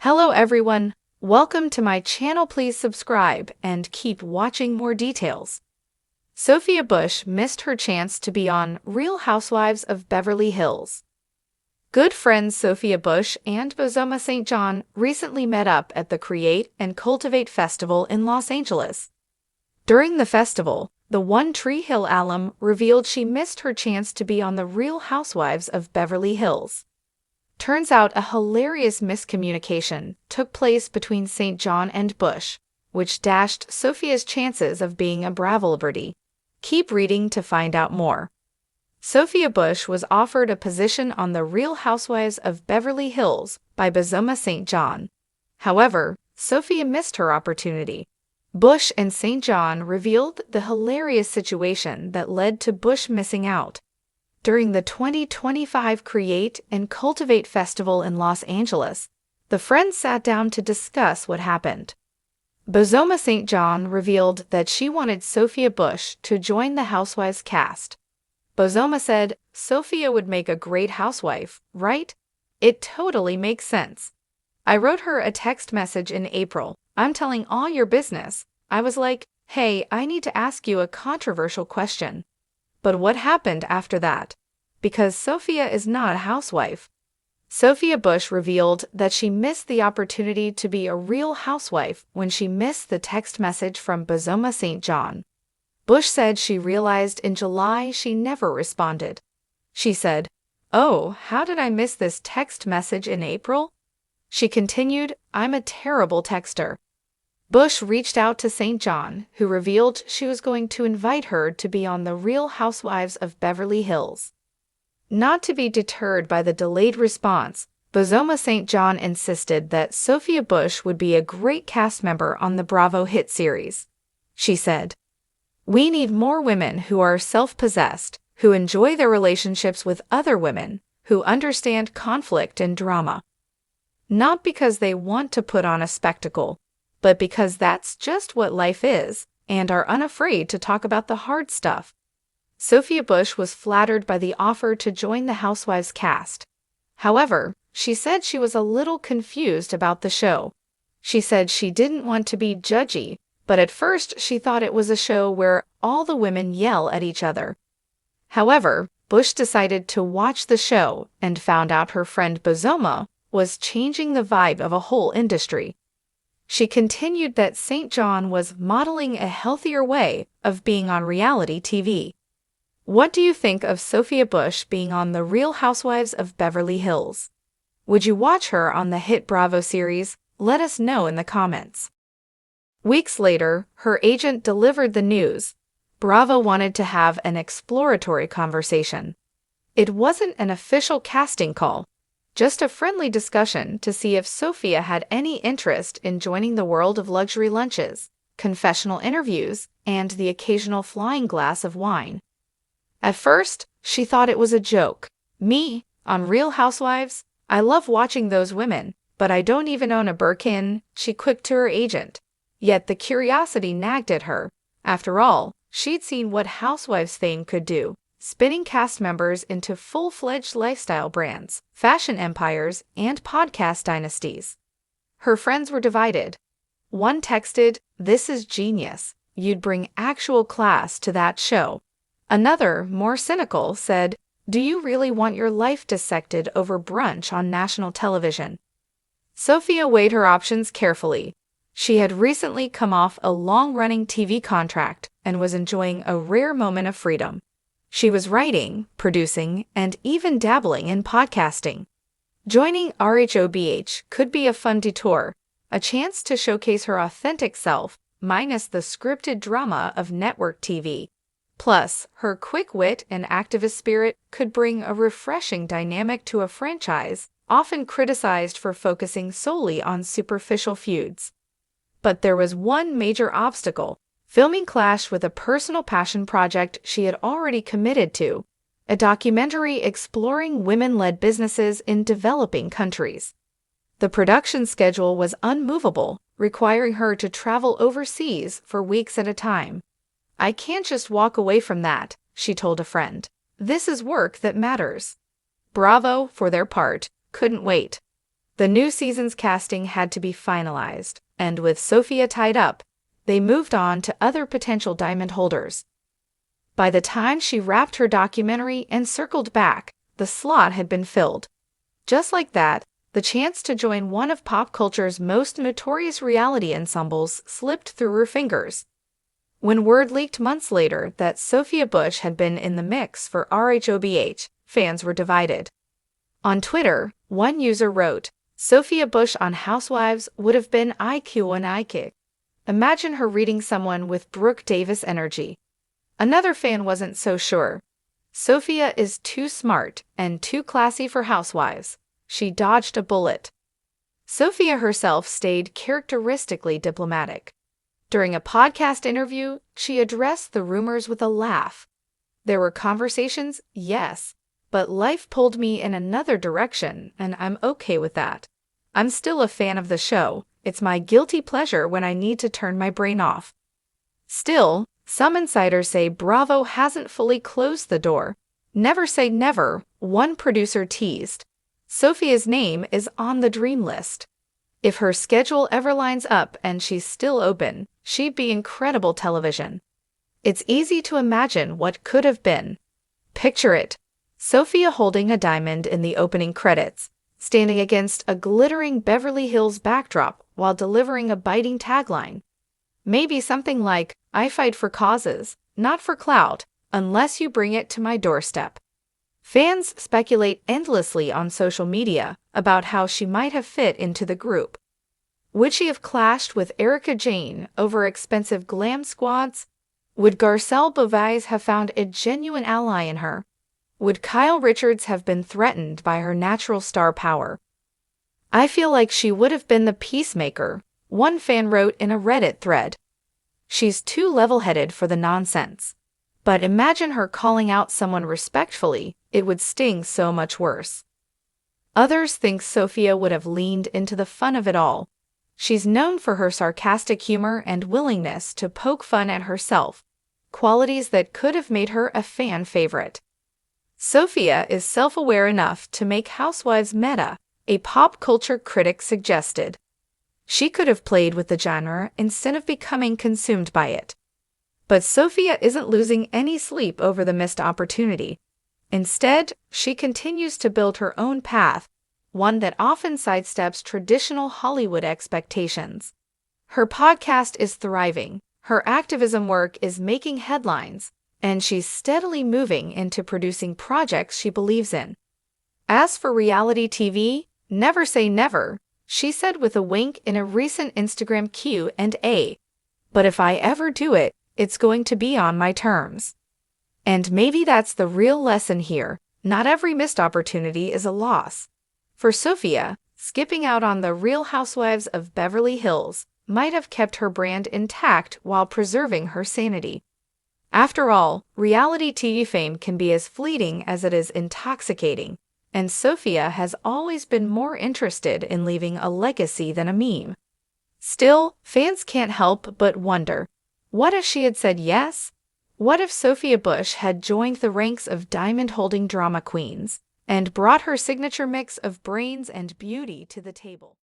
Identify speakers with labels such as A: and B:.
A: Hello everyone, welcome to my channel. Please subscribe and keep watching more details. Sophia Bush missed her chance to be on Real Housewives of Beverly Hills. Good friends Sophia Bush and Bozoma St. John recently met up at the Create and Cultivate Festival in Los Angeles. During the festival, the One Tree Hill alum revealed she missed her chance to be on the Real Housewives of Beverly Hills. Turns out a hilarious miscommunication took place between St. John and Bush, which dashed Sophia's chances of being a Bravo celebrity. Keep reading to find out more. Sophia Bush was offered a position on the Real Housewives of Beverly Hills by Bozoma St. John. However, Sophia missed her opportunity. Bush and St. John revealed the hilarious situation that led to Bush missing out. During the 2025 Create and Cultivate Festival in Los Angeles, the friends sat down to discuss what happened. Bozoma St. John revealed that she wanted Sophia Bush to join the Housewives cast. Bozoma said, "Sophia would make a great housewife, right? It totally makes sense. I wrote her a text message in April. I'm telling all your business. I was like, hey, I need to ask you a controversial question. But what happened after that? Because Sophia is not a housewife." Sophia Bush revealed that she missed the opportunity to be a real housewife when she missed the text message from Bozoma St. John. Bush said she realized in July she never responded. She said, "Oh, how did I miss this text message in April?" She continued, "I'm a terrible texter." Bush reached out to St. John, who revealed she was going to invite her to be on the Real Housewives of Beverly Hills. Not to be deterred by the delayed response, Bozoma St. John insisted that Sophia Bush would be a great cast member on the Bravo hit series. She said, "We need more women who are self-possessed, who enjoy their relationships with other women, who understand conflict and drama. Not because they want to put on a spectacle, but because that's just what life is, and are unafraid to talk about the hard stuff." Sophia Bush was flattered by the offer to join the Housewives cast. However, she said she was a little confused about the show. She said she didn't want to be judgy, but at first she thought it was a show where all the women yell at each other. However, Bush decided to watch the show and found out her friend Bozoma was changing the vibe of a whole industry. She continued that St. John was modeling a healthier way of being on reality TV. What do you think of Sophia Bush being on the Real Housewives of Beverly Hills? Would you watch her on the hit Bravo series? Let us know in the comments. Weeks later, her agent delivered the news. Bravo wanted to have an exploratory conversation. It wasn't an official casting call, just a friendly discussion to see if Sophia had any interest in joining the world of luxury lunches, confessional interviews, and the occasional flying glass of wine. At first, she thought it was a joke. "Me, on Real Housewives? I love watching those women, but I don't even own a Birkin," she quipped to her agent. Yet the curiosity nagged at her. After all, she'd seen what Housewives fame could do, spinning cast members into full-fledged lifestyle brands, fashion empires, and podcast dynasties. Her friends were divided. One texted, "This is genius. You'd bring actual class to that show." Another, more cynical, said, "Do you really want your life dissected over brunch on national television?" Sophia weighed her options carefully. She had recently come off a long-running TV contract and was enjoying a rare moment of freedom. She was writing, producing, and even dabbling in podcasting. Joining RHOBH could be a fun detour, a chance to showcase her authentic self, minus the scripted drama of network TV. Plus, her quick wit and activist spirit could bring a refreshing dynamic to a franchise, often criticized for focusing solely on superficial feuds. But there was one major obstacle: filming clashed with a personal passion project she had already committed to, a documentary exploring women-led businesses in developing countries. The production schedule was unmovable, requiring her to travel overseas for weeks at a time. "I can't just walk away from that," she told a friend. "This is work that matters." Bravo, for their part, couldn't wait. The new season's casting had to be finalized, and with Sophia tied up, they moved on to other potential diamond holders. By the time she wrapped her documentary and circled back, the slot had been filled. Just like that, the chance to join one of pop culture's most notorious reality ensembles slipped through her fingers. When word leaked months later that Sophia Bush had been in the mix for RHOBH, fans were divided. On Twitter, one user wrote, "Sophia Bush on Housewives would have been IQ and IQ. Imagine her reading someone with Brooke Davis energy." Another fan wasn't so sure. "Sophia is too smart and too classy for Housewives. She dodged a bullet." Sophia herself stayed characteristically diplomatic. During a podcast interview, she addressed the rumors with a laugh. "There were conversations, yes, but life pulled me in another direction, and I'm okay with that. I'm still a fan of the show. It's my guilty pleasure when I need to turn my brain off." Still, some insiders say Bravo hasn't fully closed the door. "Never say never," one producer teased. Sophia's name is on the dream list. If her schedule ever lines up and she's still open, she'd be incredible television. It's easy to imagine what could have been. Picture it: Sophia holding a diamond in the opening credits, standing against a glittering Beverly Hills backdrop while delivering a biting tagline. Maybe something like, "I fight for causes, not for clout, unless you bring it to my doorstep." Fans speculate endlessly on social media about how she might have fit into the group. Would she have clashed with Erika Jayne over expensive glam squads? Would Garcelle Beauvais have found a genuine ally in her? Would Kyle Richards have been threatened by her natural star power? "I feel like she would have been the peacemaker," one fan wrote in a Reddit thread. "She's too level-headed for the nonsense. But imagine her calling out someone respectfully, it would sting so much worse." Others think Sophia would have leaned into the fun of it all. She's known for her sarcastic humor and willingness to poke fun at herself, qualities that could have made her a fan favorite. Sophia is self-aware enough to make Housewives meta, a pop culture critic suggested. She could have played with the genre instead of becoming consumed by it. But Sophia isn't losing any sleep over the missed opportunity. Instead, she continues to build her own path, one that often sidesteps traditional Hollywood expectations. Her podcast is thriving, her activism work is making headlines, and she's steadily moving into producing projects she believes in. As for reality TV, never say never, she said with a wink in a recent Instagram Q&A. "But if I ever do it, it's going to be on my terms." And maybe that's the real lesson here. Not every missed opportunity is a loss. For Sophia, skipping out on the Real Housewives of Beverly Hills might have kept her brand intact while preserving her sanity. After all, reality TV fame can be as fleeting as it is intoxicating, and Sophia has always been more interested in leaving a legacy than a meme. Still, fans can't help but wonder, what if she had said yes? What if Sophia Bush had joined the ranks of diamond-holding drama queens and brought her signature mix of brains and beauty to the table?